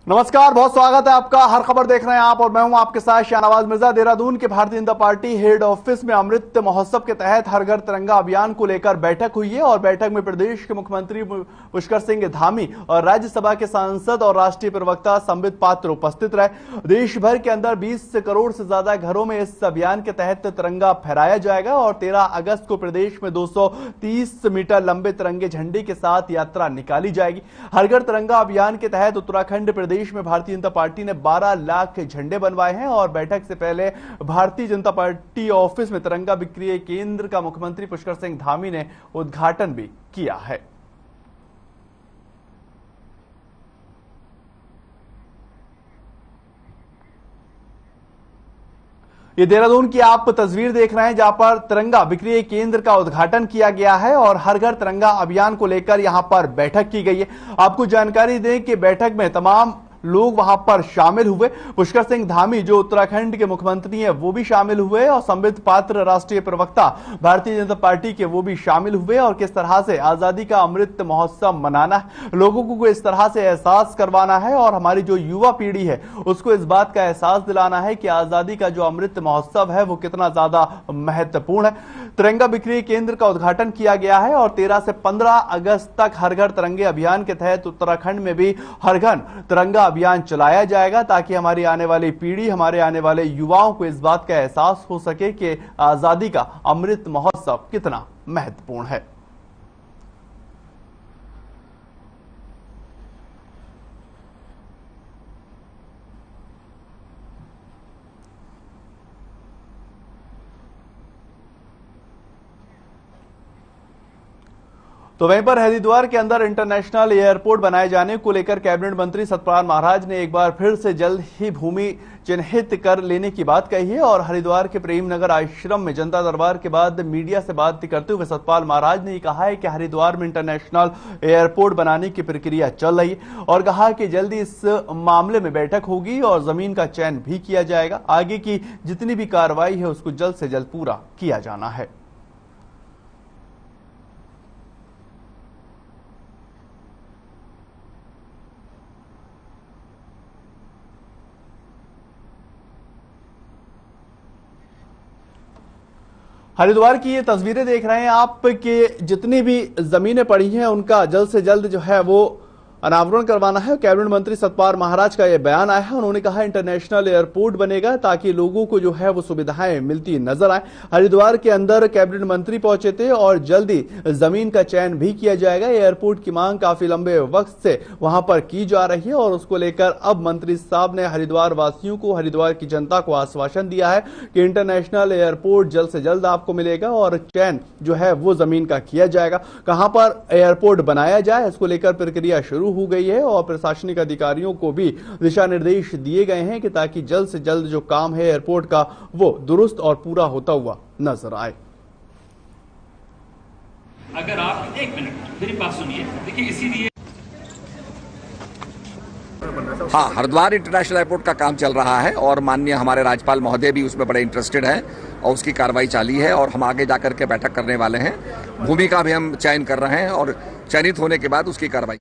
नमस्कार, बहुत स्वागत है आपका। हर खबर देख रहे हैं आप और मैं हूं आपके साथ शाहनवाज मिर्जा। देहरादून के Bharatiya Janata party head office में अमृत महोत्सव के तहत हर घर तिरंगा अभियान को लेकर बैठक हुई है और बैठक में प्रदेश के मुख्यमंत्री पुष्कर सिंह धामी और राज्यसभा के सांसद और राष्ट्रीय प्रवक्ता संबित पात्र उपस्थित रहे। देश भर के अंदर 20 करोड़ से ज्यादा घरों में इस अभियान के तहत तिरंगा फहराया जाएगा और 13 अगस्त को प्रदेश में 230 मीटर लंबे तिरंगे झंडे के साथ यात्रा निकाली जाएगी। हर घर तिरंगा अभियान के तहत उत्तराखंड प्रदेश में भारतीय जनता पार्टी ने 12 लाख झंडे बनवाए हैं और बैठक से पहले भारतीय जनता पार्टी ऑफिस में तिरंगा विक्रय केंद्र का मुख्यमंत्री पुष्कर सिंह धामी ने उद्घाटन भी किया है। ये देहरादून की आप तस्वीर देख रहे हैं जहां पर तिरंगा विक्रय केंद्र का उद्घाटन किया गया है और हर घर तिरंगा अभियान को लेकर यहां पर बैठक की गई है। आपको जानकारी दें कि बैठक में तमाम लोग वहां पर शामिल हुए। पुष्कर सिंह धामी जो उत्तराखंड के मुख्यमंत्री हैं वो भी शामिल हुए और संबित पात्र राष्ट्रीय प्रवक्ता भारतीय जनता पार्टी के वो भी शामिल हुए। और किस तरह से आजादी का अमृत महोत्सव मनाना है, लोगों को इस तरह से एहसास करवाना है और हमारी जो युवा पीढ़ी है उसको इस बात का एहसास दिलाना है कि आजादी का जो अमृत महोत्सव है वो कितना ज्यादा महत्वपूर्ण है। तिरंगा विक्रय केंद्र का उद्घाटन किया गया है और 13 से 15 अगस्त तक हर घर तिरंगे अभियान के तहत उत्तराखंड में भी हर घर तिरंगा अभियान चलाया जाएगा ताकि हमारी आने वाली पीढ़ी, हमारे आने वाले युवाओं को इस बात का एहसास हो सके कि आजादी का अमृत महोत्सव कितना महत्वपूर्ण है। तो वहीं पर हरिद्वार के अंदर इंटरनेशनल एयरपोर्ट बनाए जाने को लेकर कैबिनेट मंत्री सतपाल महाराज ने एक बार फिर से जल्द ही भूमि चिन्हित कर लेने की बात कही है। और हरिद्वार के प्रेमनगर आश्रम में जनता दरबार के बाद मीडिया से बात करते हुए सतपाल महाराज ने कहा है कि हरिद्वार में इंटरनेशनल एयरपोर्ट बनाने की प्रक्रिया चल रही है और कहा कि जल्दी इस मामले में बैठक होगी और जमीन का चयन भी किया जाएगा। आगे की जितनी भी कार्रवाई है उसको जल्द से जल्द पूरा किया जाना है। हरिद्वार की ये तस्वीरें देख रहे हैं आप कि जितनी भी जमीनें पड़ी हैं उनका जल्द से जल्द जो है वो अनावरण करवाना है। कैबिनेट मंत्री सतपाल महाराज का यह बयान आया है। उन्होंने कहा इंटरनेशनल एयरपोर्ट बनेगा ताकि लोगों को जो है वो सुविधाएं मिलती नजर आए। हरिद्वार के अंदर कैबिनेट मंत्री पहुंचे थे और जल्दी जमीन का चयन भी किया जाएगा। एयरपोर्ट की मांग काफी लंबे वक्त से वहां पर की जा रही है और उसको लेकर अब मंत्री साहब ने हरिद्वार वासियों को, हरिद्वार की जनता को आश्वासन दिया है कि इंटरनेशनल एयरपोर्ट जल्द से जल्द आपको मिलेगा और चयन जो है वो जमीन का किया जाएगा। कहां पर एयरपोर्ट बनाया जाए इसको लेकर प्रक्रिया शुरू हो गई है और प्रशासनिक अधिकारियों को भी दिशा निर्देश दिए गए हैं कि ताकि जल्द से जल्द जो काम है एयरपोर्ट का वो दुरुस्त और पूरा होता हुआ नजर आए। अगर आप एक मिनट मेरी बात सुनिए, देखिए इसीलिए हाँ, हरिद्वार इंटरनेशनल एयरपोर्ट का काम चल रहा है और माननीय हमारे राज्यपाल महोदय भी उसमें बड़े इंटरेस्टेड हैं और उसकी कार्रवाई जारी है और हम आगे जाकर के बैठक करने वाले हैं। भूमि का भी हम चयन कर रहे हैं और चयनित होने के बाद उसकी कार्रवाई।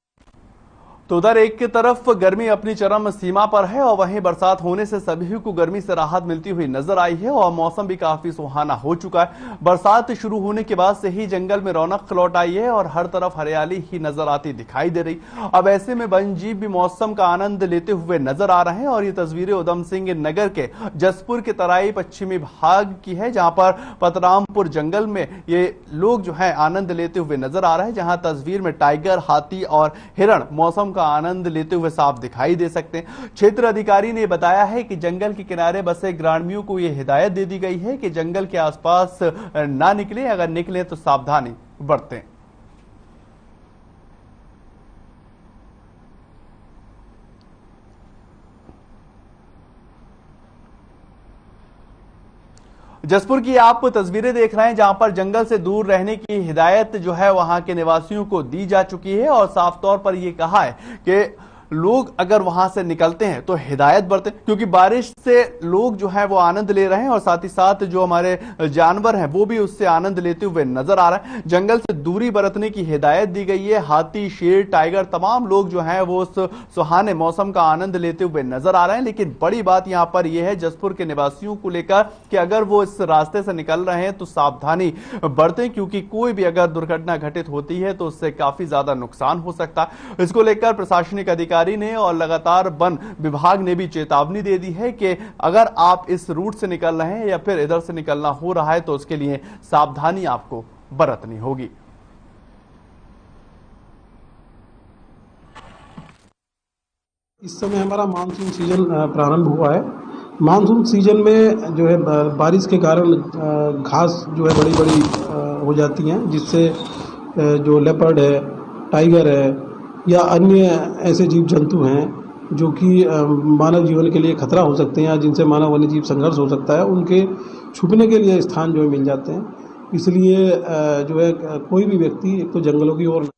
तो उधर एक तरफ गर्मी अपनी चरम सीमा पर है और वहीं बरसात होने से सभी को गर्मी से राहत मिलती हुई नजर आई है और मौसम भी काफी सुहाना हो चुका है। बरसात शुरू होने के बाद से ही जंगल में रौनक लौट आई है और हर तरफ हरियाली ही नजर आती दिखाई दे रही। अब ऐसे में वन्यजीव भी मौसम का आनंद लेते हुए नजर आ रहे हैं और ये तस्वीरें उधम सिंह नगर के जसपुर के तराई पश्चिमी भाग की है जहां पर पतरामपुर जंगल में ये लोग जो है आनंद लेते हुए नजर आ रहे हैं। जहां तस्वीर में टाइगर, हाथी और हिरण मौसम आनंद लेते हुए साफ दिखाई दे सकते हैं। क्षेत्र अधिकारी ने बताया है कि जंगल के किनारे बसे ग्रामीणों को यह हिदायत दे दी गई है कि जंगल के आसपास ना निकलें, अगर निकलें तो सावधानी बरतें। जसपुर की आप तस्वीरें देख रहे हैं जहां पर जंगल से दूर रहने की हिदायत जो है वहां के निवासियों को दी जा चुकी है और साफ तौर पर यह कहा है कि लोग अगर वहां से निकलते हैं तो हिदायत बरतें, क्योंकि बारिश से लोग जो है वो आनंद ले रहे हैं और साथ ही साथ जो हमारे जानवर हैं वो भी उससे आनंद लेते हुए नजर आ रहे हैं। जंगल से दूरी बरतने की हिदायत दी गई है। हाथी, शेर, टाइगर तमाम लोग जो हैं वो उस सुहाने मौसम का आनंद लेते हुए नजर आ रहे हैं। लेकिन बड़ी बात यहां पर यह है जसपुर के निवासियों को लेकर कि अगर वो इस रास्ते से निकल रहे हैं तो सावधानी बरतें, क्योंकि कोई भी अगर दुर्घटना घटित होती है तो उससे काफी ज्यादा नुकसान हो सकता है। इसको लेकर प्रशासनिक अधिकारी ने और लगातार वन विभाग ने भी चेतावनी दे दी है कि अगर आप इस रूट से निकल रहे हैं या फिर इधर से निकलना हो रहा है तो उसके लिए सावधानी आपको बरतनी होगी। इस समय हमारा मानसून सीजन प्रारंभ हुआ है। मानसून सीजन में जो है बारिश के कारण घास जो है बड़ी बड़ी हो जाती हैं, जिससे जो लेपर्ड है, टाइगर है या अन्य ऐसे जीव जंतु हैं जो कि मानव जीवन के लिए खतरा हो सकते हैं या जिनसे मानव वन्य जीव संघर्ष हो सकता है, उनके छुपने के लिए स्थान जो है मिल जाते हैं। इसलिए जो है कोई भी व्यक्ति एक तो जंगलों की ओर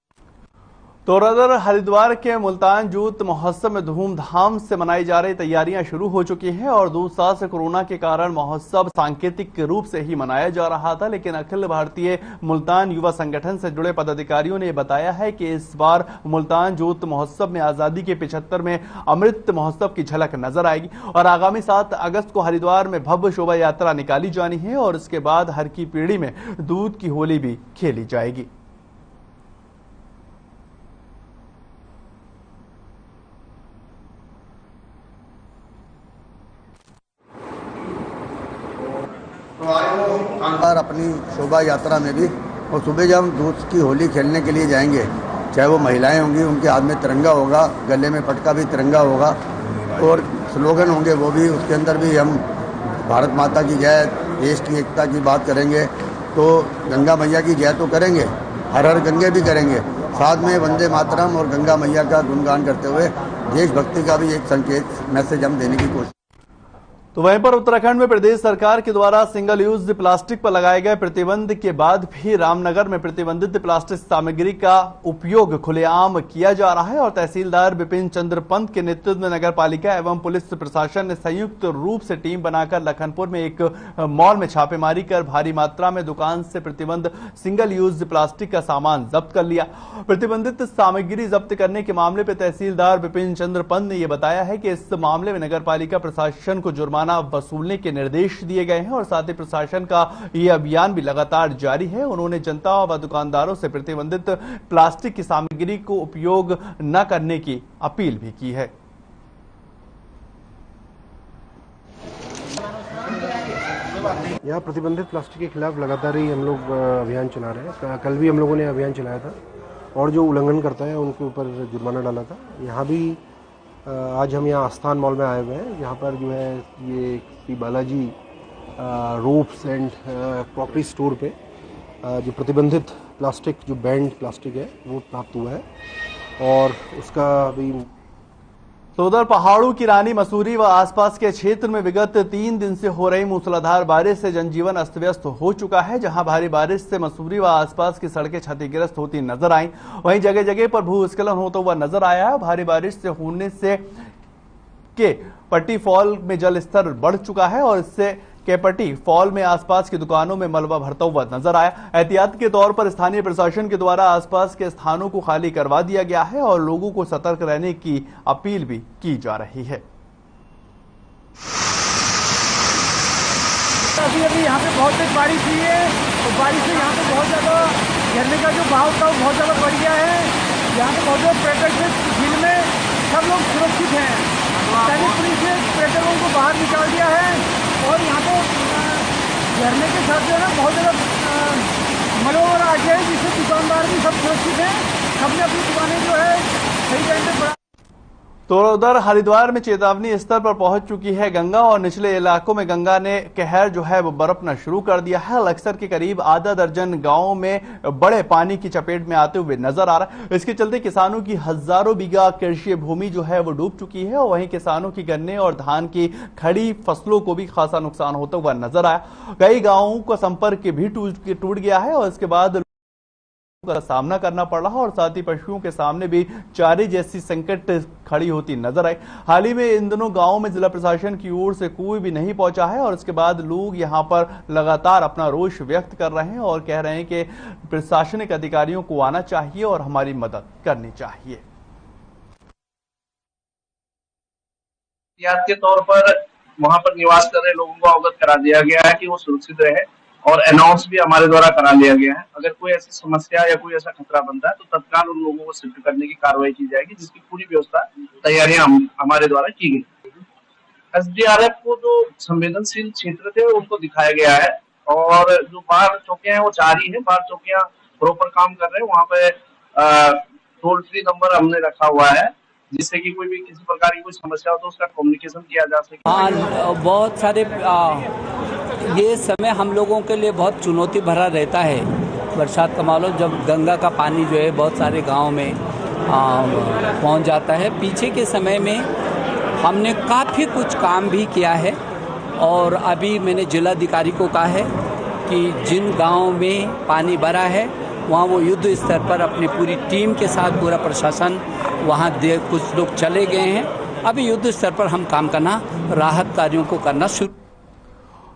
तो उधर हरिद्वार के मुल्तान जूत महोत्सव में धूमधाम से मनाई जा रही तैयारियां शुरू हो चुकी हैं और 2 साल से कोरोना के कारण महोत्सव सांकेतिक रूप से ही मनाया जा रहा था। लेकिन अखिल भारतीय मुल्तान युवा संगठन से जुड़े पदाधिकारियों ने बताया है कि इस बार मुल्तान जूत महोत्सव में आजादी के 75 में अमृत महोत्सव की झलक नजर आएगी और आगामी 7 अगस्त को हरिद्वार में भव्य शोभा यात्रा निकाली जानी है और इसके बाद हर की पीढ़ी में दूध की होली भी खेली जाएगी। अपनी शोभा यात्रा में भी और सुबह जब हम दूध की होली खेलने के लिए जाएंगे, चाहे वो महिलाएं होंगी, उनके हाथ में तिरंगा होगा, गले में पटका भी तिरंगा होगा और स्लोगन होंगे वो भी, उसके अंदर भी हम भारत माता की जय, देश की एकता की बात करेंगे। तो गंगा मैया की जय तो करेंगे, हर हर गंगे भी करेंगे, साथ में वंदे मातरम और गंगा मैया का गुणगान करते हुए देशभक्ति का भी एक संकेत मैसेज हम देने की कोशिश। तो वहीं पर उत्तराखंड में प्रदेश सरकार के द्वारा सिंगल यूज प्लास्टिक पर लगाए गए प्रतिबंध के बाद भी रामनगर में प्रतिबंधित प्लास्टिक सामग्री का उपयोग खुलेआम किया जा रहा है और तहसीलदार विपिन चंद्र पंत के नेतृत्व में नगर पालिका एवं पुलिस प्रशासन ने संयुक्त रूप से टीम बनाकर लखनपुर में एक मॉल में छापेमारी कर भारी मात्रा में दुकान से प्रतिबंध सिंगल यूज प्लास्टिक का सामान जब्त कर लिया। प्रतिबंधित सामग्री जब्त करने के मामले पर तहसीलदार विपिन चंद्र पंत ने यह बताया है कि इस मामले में नगर पालिका प्रशासन को जुर्माना वसूलने के निर्देश दिए गए हैं और साथ ही प्रशासन का यह अभियान भी लगातार जारी है। उन्होंने जनता व दुकानदारों से प्रतिबंधित प्लास्टिक की सामग्री को उपयोग न करने की अपील भी की है। यहाँ प्रतिबंधित प्लास्टिक के खिलाफ लगातार ही हम लोग अभियान चला रहे हैं। कल भी हम लोगों ने अभियान चलाया था और जो उल्लंघन करता है उनके ऊपर जुर्माना डाला था। यहाँ भी आज हम यहाँ आस्थान मॉल में आए हुए हैं, यहाँ पर जो है ये Shri Balaji ropes and crockery store पे जो प्रतिबंधित प्लास्टिक, जो बैंड प्लास्टिक है वो प्राप्त हुआ है और उसका अभी। तो उधर पहाड़ों की रानी मसूरी व आसपास के क्षेत्र में विगत 3 दिन से हो रही मूसलाधार बारिश से जनजीवन अस्त व्यस्त हो चुका है। जहां भारी बारिश से मसूरी व आसपास की सड़कें क्षतिग्रस्त होती नजर आई, वहीं जगह जगह पर भूस्खलन होता हुआ नजर आया है। भारी बारिश से होने से के पट्टी फॉल में जल स्तर बढ़ चुका है और इससे केपटी फॉल में आसपास की दुकानों में मलबा भरता हुआ नजर आया। एहतियात के तौर पर स्थानीय प्रशासन के द्वारा आसपास के स्थानों को खाली करवा दिया गया है और लोगों को सतर्क रहने की अपील भी की जा रही है। अभी यहाँ पे बहुत तेज बारिश हुई है और बारिश से यहाँ पे बहुत ज्यादा झरने का जो बहाव था वो बहुत ज्यादा बढ़ गया है। यहाँ पे बहुत ज्यादा पर्यटक झील में सब लोग सुरक्षित हैं। स्थानीय पुलिस ने पर्यटकों को बाहर निकाल दिया है और यहाँ पे झरने के साथ जो है ना बहुत ज़्यादा मलबा आ गया है, जिससे दुकानदार भी सब सुरक्षित हैं। सबने अपनी दुकानें जो है सही टाइम पे बढ़ा। तो उधर हरिद्वार में चेतावनी स्तर पर पहुंच चुकी है गंगा और निचले इलाकों में गंगा ने कहर जो है वो बरपना शुरू कर दिया है। लक्सर के करीब आधा दर्जन गांवों में बड़े पानी की चपेट में आते हुए नजर आ रहा है। इसके चलते किसानों की हजारों बीघा कृषि भूमि जो है वो डूब चुकी है और वहीं किसानों की गन्ने और धान की खड़ी फसलों को भी खासा नुकसान होता हुआ नजर आया। कई गांवों का संपर्क भी टूट गया है और इसके बाद का सामना करना पड़ रहा और साथ ही पशुओं के सामने भी चारे जैसी संकट खड़ी होती नजर आई। हाल ही में इन दोनों गांवों में जिला प्रशासन की ओर से कोई भी नहीं पहुंचा है और इसके बाद लोग यहां पर लगातार अपना रोष व्यक्त कर रहे हैं और कह रहे हैं कि प्रशासनिक अधिकारियों को आना चाहिए और हमारी मदद करनी चाहिए। के तौर पर वहां पर निवास कर रहे लोगों को अवगत करा दिया गया है कि वो सुरक्षित रहे और अनाउंस भी हमारे द्वारा करा लिया गया है। अगर कोई ऐसी समस्या या कोई ऐसा खतरा बनता है तो तत्काल उन लोगों को शिफ्ट करने की कार्रवाई की जाएगी, जिसकी पूरी व्यवस्था तैयारियां हमारे द्वारा की गई। एसडीआरएफ को जो संवेदनशील क्षेत्र थे उनको दिखाया गया है और जो बाढ़ चौकियां हैं वो 4 ही है। बाढ़ चौकियां प्रॉपर काम कर रहे हैं। वहां पे टोल फ्री नंबर हमने रखा हुआ है जिससे कि कोई भी किसी प्रकार की कोई समस्या हो तो उसका कम्युनिकेशन किया जा सके। हाँ, बहुत सारे ये समय हम लोगों के लिए बहुत चुनौती भरा रहता है। बरसात का माहौल जब गंगा का पानी जो है बहुत सारे गांव में पहुंच जाता है। पीछे के समय में हमने काफ़ी कुछ काम भी किया है और अभी मैंने जिलाधिकारी को कहा है कि जिन गाँव में पानी भरा है वहाँ वो युद्ध स्तर पर अपनी पूरी टीम के साथ पूरा प्रशासन वहाँ कुछ लोग चले गए हैं। अभी युद्ध स्तर पर हम काम करना, राहत कार्यों को करना शुरू।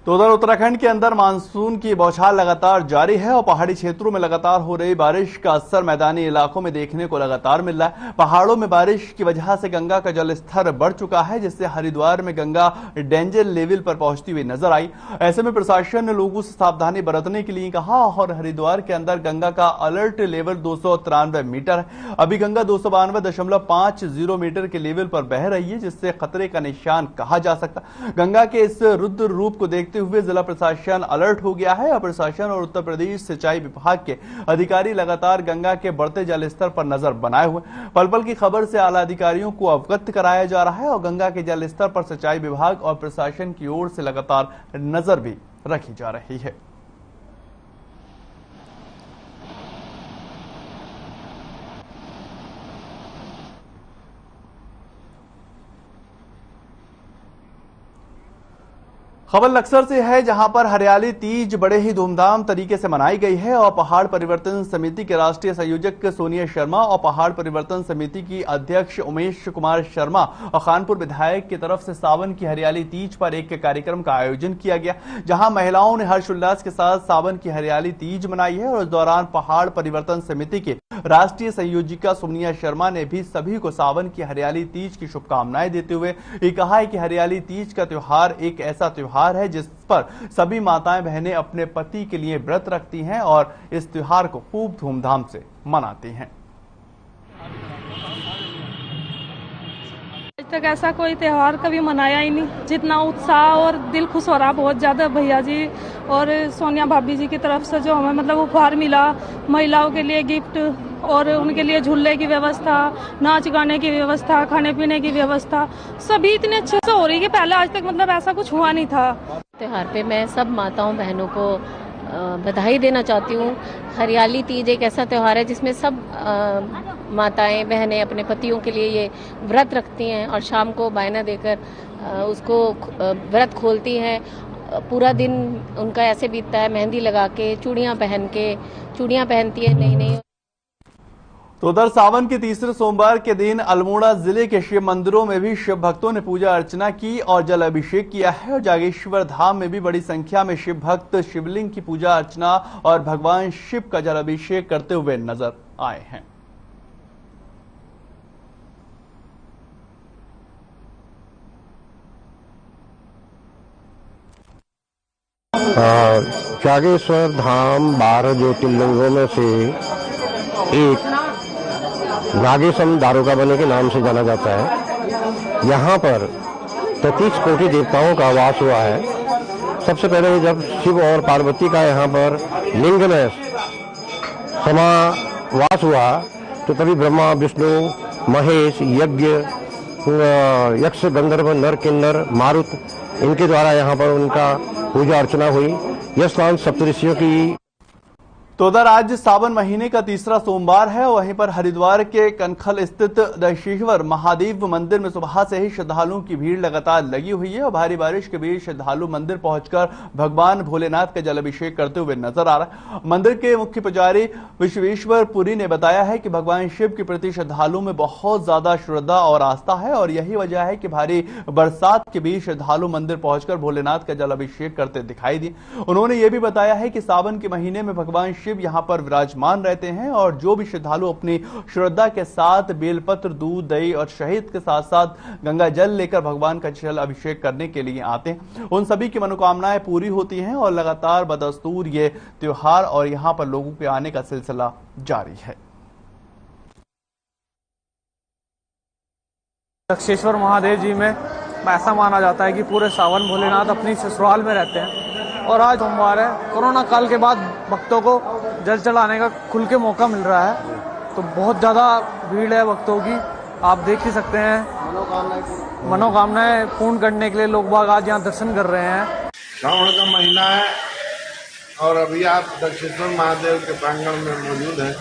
तो उधर उत्तराखंड के अंदर मानसून की बौछार लगातार जारी है और पहाड़ी क्षेत्रों में लगातार हो रही बारिश का असर मैदानी इलाकों में देखने को लगातार मिल रहा है। पहाड़ों में बारिश की वजह से गंगा का जल स्तर बढ़ चुका है, जिससे हरिद्वार में गंगा डेंजर लेवल पर पहुंचती हुई नजर आई। ऐसे में प्रशासन ने लोगों से सावधानी बरतने के लिए कहा और हरिद्वार के अंदर गंगा का अलर्ट लेवल 293 मीटर है। अभी गंगा 292.50 मीटर के लेवल पर बह रही है, जिससे खतरे का निशान कहा जा सकता। गंगा के इस रुद्र रूप को देखते हुए जिला प्रशासन अलर्ट हो गया है और प्रशासन और उत्तर प्रदेश सिंचाई विभाग के अधिकारी लगातार गंगा के बढ़ते जल स्तर पर नजर बनाए हुए। पल पल की खबर से आला अधिकारियों को अवगत कराया जा रहा है और गंगा के जल स्तर पर सिंचाई विभाग और प्रशासन की ओर से लगातार नजर भी रखी जा रही है। खबर लक्सर से है, जहां पर हरियाली तीज बड़े ही धूमधाम तरीके से मनाई गई है और पहाड़ परिवर्तन समिति के राष्ट्रीय संयोजक सोनिया शर्मा और पहाड़ परिवर्तन समिति की अध्यक्ष उमेश कुमार शर्मा और खानपुर विधायक की तरफ से सावन की हरियाली तीज पर एक कार्यक्रम का आयोजन किया गया, जहां महिलाओं ने हर्षोल्लास के साथ सावन की हरियाली तीज मनाई है और इस दौरान पहाड़ परिवर्तन समिति के राष्ट्रीय संयोजिका सोनिया शर्मा ने भी सभी को सावन की हरियाली तीज की शुभकामनाएं देते हुए ये कहा है कि हरियाली तीज का त्योहार एक ऐसा त्योहार है जिस पर सभी माताएं बहनें अपने पति के लिए व्रत रखती हैं और इस त्योहार को खूब धूमधाम से मनाती हैं। आज तक ऐसा कोई त्योहार कभी मनाया ही नहीं, जितना उत्साह और दिल खुश हो रहा बहुत ज्यादा। भैया जी और सोनिया भाभी जी की तरफ से जो हमें मतलब उपहार मिला, महिलाओं के लिए गिफ्ट और उनके लिए झूले की व्यवस्था, नाच गाने की व्यवस्था, खाने पीने की व्यवस्था, सभी इतने अच्छे से हो रही है। पहले आज तक मतलब ऐसा कुछ हुआ नहीं था। त्योहार पे मैं सब माताओं बहनों को बधाई देना चाहती हूँ। हरियाली तीज एक ऐसा त्योहार है जिसमें सब माताएं बहनें अपने पतियों के लिए ये व्रत रखती हैं और शाम को बायना देकर उसको व्रत खोलती हैं। पूरा दिन उनका ऐसे बीतता है, मेहंदी लगा के, चूड़ियाँ पहनती है नई नई। तो उधर सावन के तीसरे सोमवार के दिन अल्मोड़ा जिले के शिव मंदिरों में भी शिव भक्तों ने पूजा अर्चना की और जल अभिषेक किया है और जागेश्वर धाम में भी बड़ी संख्या में शिव भक्त शिवलिंग की पूजा अर्चना और भगवान शिव का जल अभिषेक करते हुए नजर आए हैं। जागेश्वर धाम 12 ज्योतिर्लिंगों में से एक नागेशम दारोगा बने के नाम से जाना जाता है। यहाँ पर 33 कोटि देवताओं का वास हुआ है। सबसे पहले जब शिव और पार्वती का यहाँ पर लिंग में समावास हुआ तो तभी ब्रह्मा विष्णु महेश यज्ञ यक्ष गंधर्व नर किन्नर मारुत इनके द्वारा यहाँ पर उनका पूजा अर्चना हुई। यह स्थान सप्तऋषियों की तो उधर आज सावन महीने का तीसरा सोमवार है। वहीं पर हरिद्वार के कनखल स्थित दशेश्वर महादेव मंदिर में सुबह से ही श्रद्धालुओं की भीड़ लगातार लगी हुई है और भारी बारिश के बीच श्रद्धालु मंदिर पहुंचकर भगवान भोलेनाथ का जल अभिषेक करते हुए नजर आ रहा है। मंदिर के मुख्य पुजारी विश्वेश्वर पुरी ने बताया है कि भगवान शिव के प्रति श्रद्धालुओं में बहुत ज्यादा श्रद्धा और आस्था है और यही वजह है कि भारी बरसात के बीच श्रद्धालु मंदिर पहुंचकर भोलेनाथ का जल अभिषेक करते दिखाई दिए। उन्होंने ये भी बताया है कि सावन के महीने में भगवान शिव यहां पर विराजमान रहते हैं और जो भी श्रद्धालु अपनी श्रद्धा के साथ बेलपत्र, दूध, दही और शहद के साथ साथ गंगा जल लेकर भगवान का जल अभिषेक करने के लिए आते हैं, उन सभी की मनोकामनाएं पूरी होती हैं और लगातार बदस्तूर ये त्योहार और यहां पर लोगों के आने का सिलसिला जारी है। दक्षेश्वर महादेव जी में ऐसा माना जाता है कि पूरे सावन भोलेनाथ अपनी ससुराल में रहते हैं और आज सोमवार है। कोरोना काल के बाद भक्तों को जल चढ़ाने का खुल के मौका मिल रहा है, तो बहुत ज्यादा भीड़ है भक्तों की। आप देख ही सकते हैं मनोकामनाएं पूर्ण करने के लिए लोग बाग आज यहाँ दर्शन कर रहे हैं। श्रावण का महीना है और अभी आप दक्षेश्वर महादेव के प्रांगण में मौजूद हैं।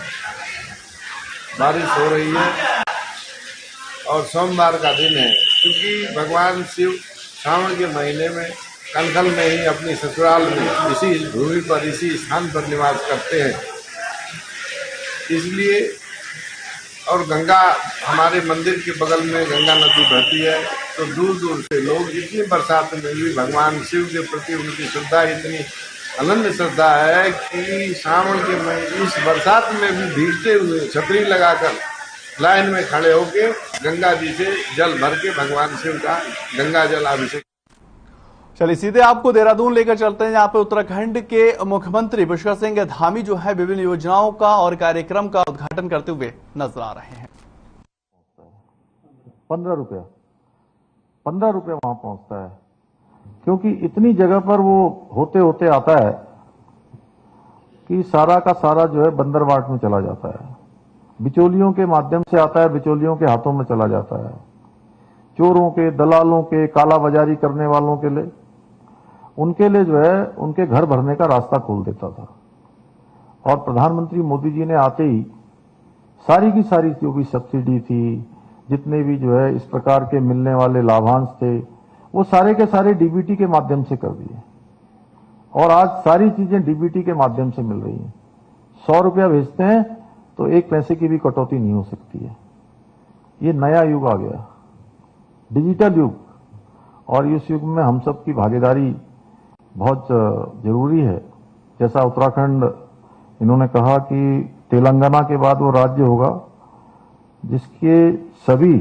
बारिश हो रही है और सोमवार का दिन है, क्योंकि भगवान शिव श्रावण के महीने में कनखल में ही अपनी ससुराल में इसी भूमि पर, इसी स्थान पर निवास करते हैं। इसलिए और गंगा हमारे मंदिर के बगल में गंगा नदी बहती है, तो दूर दूर से लोग इतनी बरसात में भी भगवान शिव के प्रति उनकी श्रद्धा इतनी अनंत श्रद्धा है कि श्रावण के महीने इस बरसात में भी भीगते हुए छतरी लगाकर लाइन में खड़े होके गंगा जी से जल भर के भगवान शिव का गंगा जल अभिषेक। चलिए सीधे आपको देहरादून लेकर चलते हैं, जहां पे उत्तराखंड के मुख्यमंत्री पुष्कर सिंह धामी जो है विभिन्न योजनाओं का और कार्यक्रम का उद्घाटन करते हुए नजर आ रहे हैं। 15 रुपया वहां पहुंचता है, क्योंकि इतनी जगह पर वो होते होते आता है कि सारा का सारा जो है बंदरवाट में चला जाता है, बिचौलियों के माध्यम से आता है, बिचौलियों के हाथों में चला जाता है। चोरों के, दलालों के, कालाबाजारी करने वालों के लिए, उनके लिए जो है उनके घर भरने का रास्ता खोल देता था। और प्रधानमंत्री मोदी जी ने आते ही सारी की सारी जो भी सब्सिडी थी, जितने भी जो है इस प्रकार के मिलने वाले लाभांश थे, वो सारे के सारे डीबीटी के माध्यम से कर दिए और आज सारी चीजें डीबीटी के माध्यम से मिल रही हैं। 100 रुपया भेजते हैं तो 1 पैसे की भी कटौती नहीं हो सकती है। ये नया युग आ गया, डिजिटल युग, और इस युग में हम सब की भागीदारी बहुत जरूरी है। जैसा उत्तराखंड इन्होंने कहा कि तेलंगाना के बाद वो राज्य होगा जिसके सभी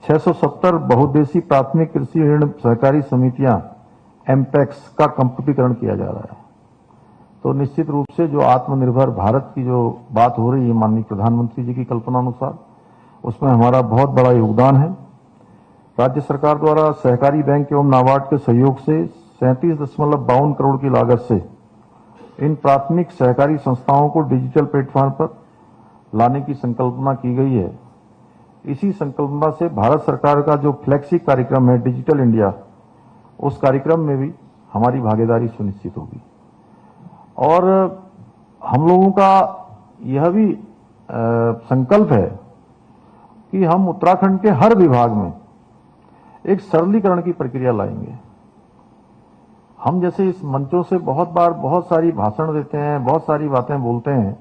670 बहुउद्देशीय प्राथमिक कृषि ऋण सहकारी समितियां एमपैक्स का कंप्यूटरीकरण किया जा रहा है। तो निश्चित रूप से जो आत्मनिर्भर भारत की जो बात हो रही है माननीय प्रधानमंत्री जी की कल्पना अनुसार, उसमें हमारा बहुत बड़ा योगदान है। राज्य सरकार द्वारा सहकारी बैंक एवं नाबार्ड के सहयोग से 37.52 करोड़ की लागत से इन प्राथमिक सहकारी संस्थाओं को डिजिटल प्लेटफॉर्म पर लाने की संकल्पना की गई है। इसी संकल्पना से भारत सरकार का जो फ्लैगशिप कार्यक्रम है डिजिटल इंडिया, उस कार्यक्रम में भी हमारी भागीदारी सुनिश्चित होगी। और हम लोगों का यह भी संकल्प है कि हम उत्तराखंड के हर विभाग में एक सरलीकरण की प्रक्रिया लाएंगे। हम जैसे इस मंचों से बहुत बार बहुत सारी भाषण देते हैं, बहुत सारी बातें बोलते हैं,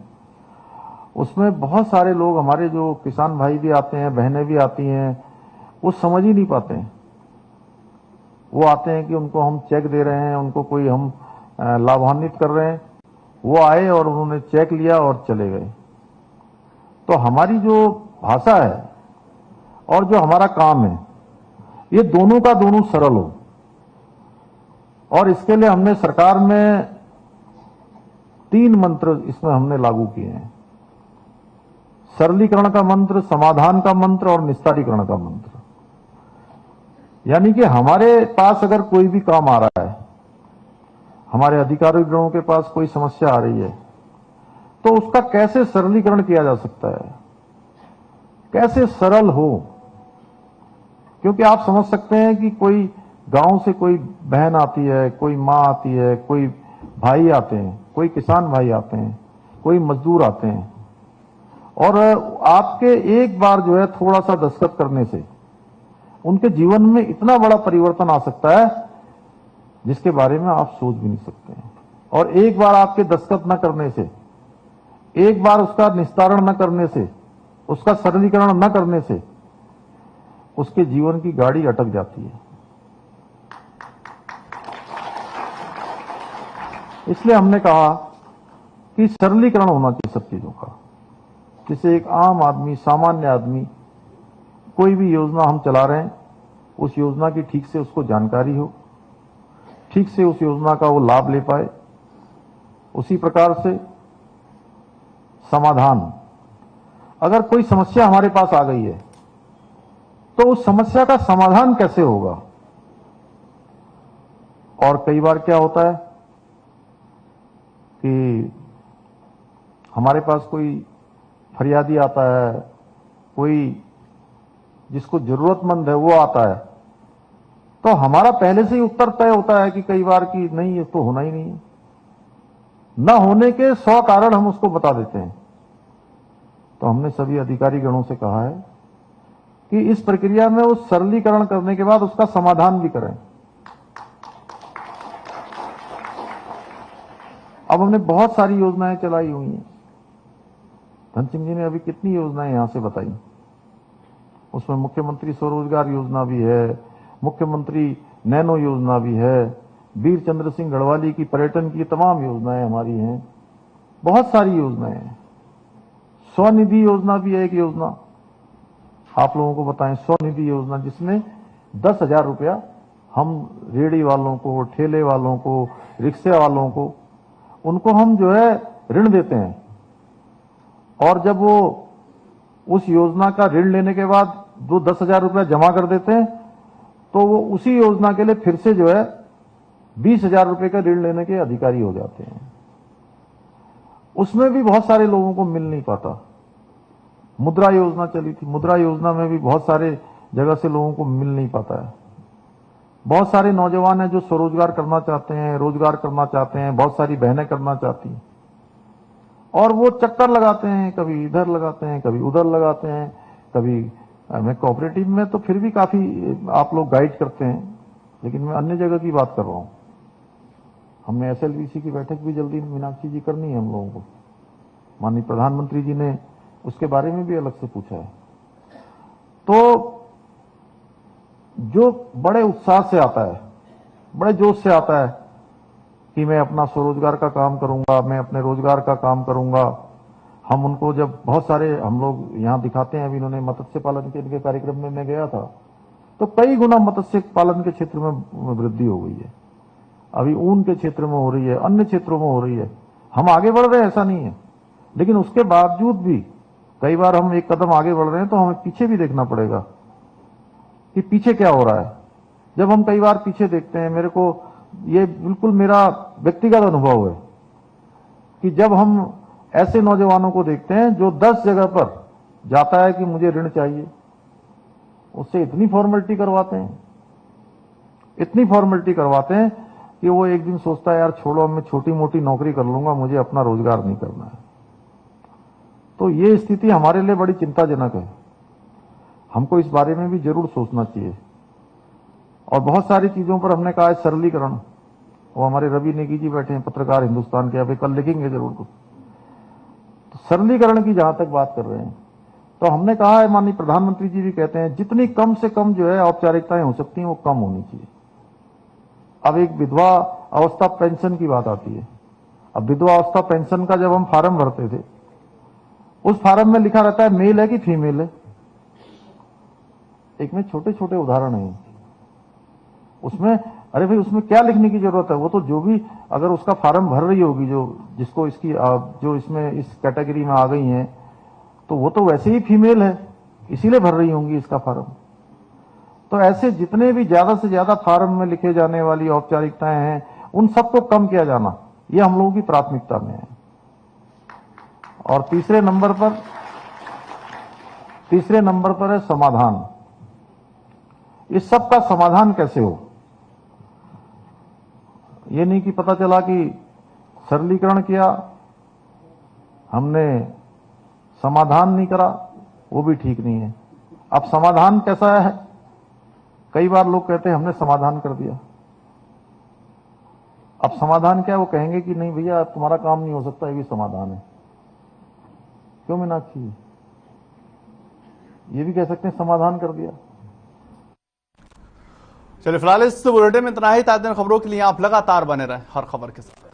उसमें बहुत सारे लोग हमारे जो किसान भाई भी आते हैं, बहनें भी आती हैं, वो समझ ही नहीं पाते हैं। वो आते हैं कि उनको हम चेक दे रहे हैं, उनको कोई हम लाभान्वित कर रहे हैं। वो आए और उन्होंने चेक लिया और चले गए। तो हमारी जो भाषा है और जो हमारा काम है, ये दोनों का दोनों सरल हो। और इसके लिए हमने सरकार में 3 मंत्र इसमें हमने लागू किए हैं: सरलीकरण का मंत्र, समाधान का मंत्र और निस्तारीकरण का मंत्र। यानी कि हमारे पास अगर कोई भी काम आ रहा है, हमारे अधिकारी गणों के पास कोई समस्या आ रही है, तो उसका कैसे सरलीकरण किया जा सकता है, कैसे सरल हो। क्योंकि आप समझ सकते हैं कि कोई गांव से कोई बहन आती है, कोई मां आती है, कोई भाई आते हैं, कोई किसान भाई आते हैं, कोई मजदूर आते हैं और आपके एक बार जो है थोड़ा सा दस्तखत करने से उनके जीवन में इतना बड़ा परिवर्तन आ सकता है जिसके बारे में आप सोच भी नहीं सकते हैं। और एक बार आपके दस्तखत न करने से, एक बार उसका निस्तारण न करने से, उसका सरलीकरण न करने से उसके जीवन की गाड़ी अटक जाती है। इसलिए हमने कहा कि सरलीकरण होना चाहिए सब चीजों का, जिससे एक आम आदमी, सामान्य आदमी कोई भी योजना हम चला रहे हैं उस योजना की ठीक से उसको जानकारी हो, ठीक से उस योजना का वो लाभ ले पाए। उसी प्रकार से समाधान, अगर कोई समस्या हमारे पास आ गई है तो उस समस्या का समाधान कैसे होगा। और कई बार क्या होता है कि हमारे पास कोई फरियादी आता है, कोई जिसको जरूरतमंद है वो आता है, तो हमारा पहले से ही उत्तर तय होता है कि कई बार कि नहीं ये तो होना ही नहीं है। न होने के 100 कारण हम उसको बता देते हैं। तो हमने सभी अधिकारी गणों से कहा है कि इस प्रक्रिया में उस सरलीकरण करने के बाद उसका समाधान भी करें। अब हमने बहुत सारी योजनाएं चलाई हुई हैं। धन सिंह जी ने अभी कितनी योजनाएं यहां से बताई, उसमें मुख्यमंत्री स्वरोजगार योजना भी है, मुख्यमंत्री नैनो योजना भी है, वीर चंद्र सिंह गढ़वाली की पर्यटन की तमाम योजनाएं हमारी हैं, बहुत सारी योजनाएं हैं। स्वनिधि योजना भी है एक योजना, आप लोगों को बताएं, स्वनिधि योजना जिसमें 10,000 रुपया हम रेहड़ी वालों को, ठेले वालों को, रिक्शे वालों को, उनको हम जो है ऋण देते हैं। और जब वो उस योजना का ऋण लेने के बाद जो 10,000 रुपया जमा कर देते हैं तो वो उसी योजना के लिए फिर से जो है 20,000 रुपये का ऋण लेने के अधिकारी हो जाते हैं। उसमें भी बहुत सारे लोगों को मिल नहीं पाता। मुद्रा योजना चली थी, मुद्रा योजना में भी बहुत सारे जगह से लोगों को मिल नहीं पाता है। बहुत सारे नौजवान हैं जो स्वरोजगार करना चाहते हैं, रोजगार करना चाहते हैं, बहुत सारी बहनें करना चाहती हैं और वो चक्कर लगाते हैं, कभी इधर लगाते हैं, कभी उधर लगाते हैं, कभी मैं कोऑपरेटिव में तो फिर भी काफी आप लोग गाइड करते हैं, लेकिन मैं अन्य जगह की बात कर रहा हूं। हमने एसएलवीसी की बैठक भी जल्दी मीनाक्षी जी करनी है हम लोगों को, माननीय प्रधानमंत्री जी ने उसके बारे में भी अलग से पूछा है। तो जो बड़े उत्साह से आता है, बड़े जोश से आता है कि मैं अपना स्वरोजगार का काम करूंगा, मैं अपने रोजगार का काम करूंगा, हम उनको जब बहुत सारे हम लोग यहां दिखाते हैं, अभी इन्होंने मत्स्य पालन के इनके कार्यक्रम में मैं गया था तो कई गुना मत्स्य पालन के क्षेत्र में वृद्धि हो गई है। अभी ऊन के क्षेत्र में हो रही है, अन्य क्षेत्रों में हो रही है। हम आगे बढ़ रहे हैं ऐसा नहीं है, लेकिन उसके बावजूद भी कई बार हम एक कदम आगे बढ़ रहे हैं तो हमें पीछे भी देखना पड़ेगा कि पीछे क्या हो रहा है। जब हम कई बार पीछे देखते हैं, मेरे को ये बिल्कुल मेरा व्यक्तिगत अनुभव है कि जब हम ऐसे नौजवानों को देखते हैं जो 10 जगह पर जाता है कि मुझे ऋण चाहिए, उससे इतनी फॉर्मेलिटी करवाते हैं, इतनी फॉर्मेलिटी करवाते हैं कि वो एक दिन सोचता है यार छोड़ो, मैं छोटी मोटी नौकरी कर लूंगा, मुझे अपना रोजगार नहीं करना है। तो ये स्थिति हमारे लिए बड़ी चिंताजनक है। हमको इस बारे में भी जरूर सोचना चाहिए। और बहुत सारी चीजों पर हमने कहा है सरलीकरण। वो हमारे रवि नेगी जी बैठे हैं, पत्रकार हिंदुस्तान के, अभी कल लिखेंगे जरूर कुछ। तो सरलीकरण की जहां तक बात कर रहे हैं तो हमने कहा है, माननीय प्रधानमंत्री जी भी कहते हैं, जितनी कम से कम जो है औपचारिकताएं हो सकती हैं वो कम होनी चाहिए। अब एक विधवा अवस्था पेंशन की बात आती है। अब विधवा अवस्था पेंशन का जब हम फार्म भरते थे, उस फार्म में लिखा रहता है मेल है कि फीमेल है। एक में छोटे छोटे उदाहरण हैं उसमें। अरे भाई उसमें क्या लिखने की जरूरत है, वो तो जो भी अगर उसका फार्म भर रही होगी, जो जिसको इसकी जो इसमें इस कैटेगरी में आ गई हैं, तो वो तो वैसे ही फीमेल है, इसीलिए भर रही होंगी इसका फार्म। तो ऐसे जितने भी ज्यादा से ज्यादा फार्म में लिखे जाने वाली औपचारिकताएं हैं, उन सबको कम किया जाना, ये हम लोगों की प्राथमिकता में है। और तीसरे नंबर पर है समाधान। इस सब का समाधान कैसे हो। ये नहीं कि पता चला कि सरलीकरण किया हमने समाधान नहीं करा, वो भी ठीक नहीं है। अब समाधान कैसा है? कई बार लोग कहते हैं हमने समाधान कर दिया। अब समाधान क्या है? वो कहेंगे कि नहीं भैया तुम्हारा काम नहीं हो सकता, ये भी समाधान है। क्यों मीनाक्षी? ये भी कह सकते हैं समाधान कर दिया। चलिए फिलहाल इस बुलेटिन में इतना ही। ताज़ा खबरों के लिए आप लगातार बने रहें हर खबर के साथ।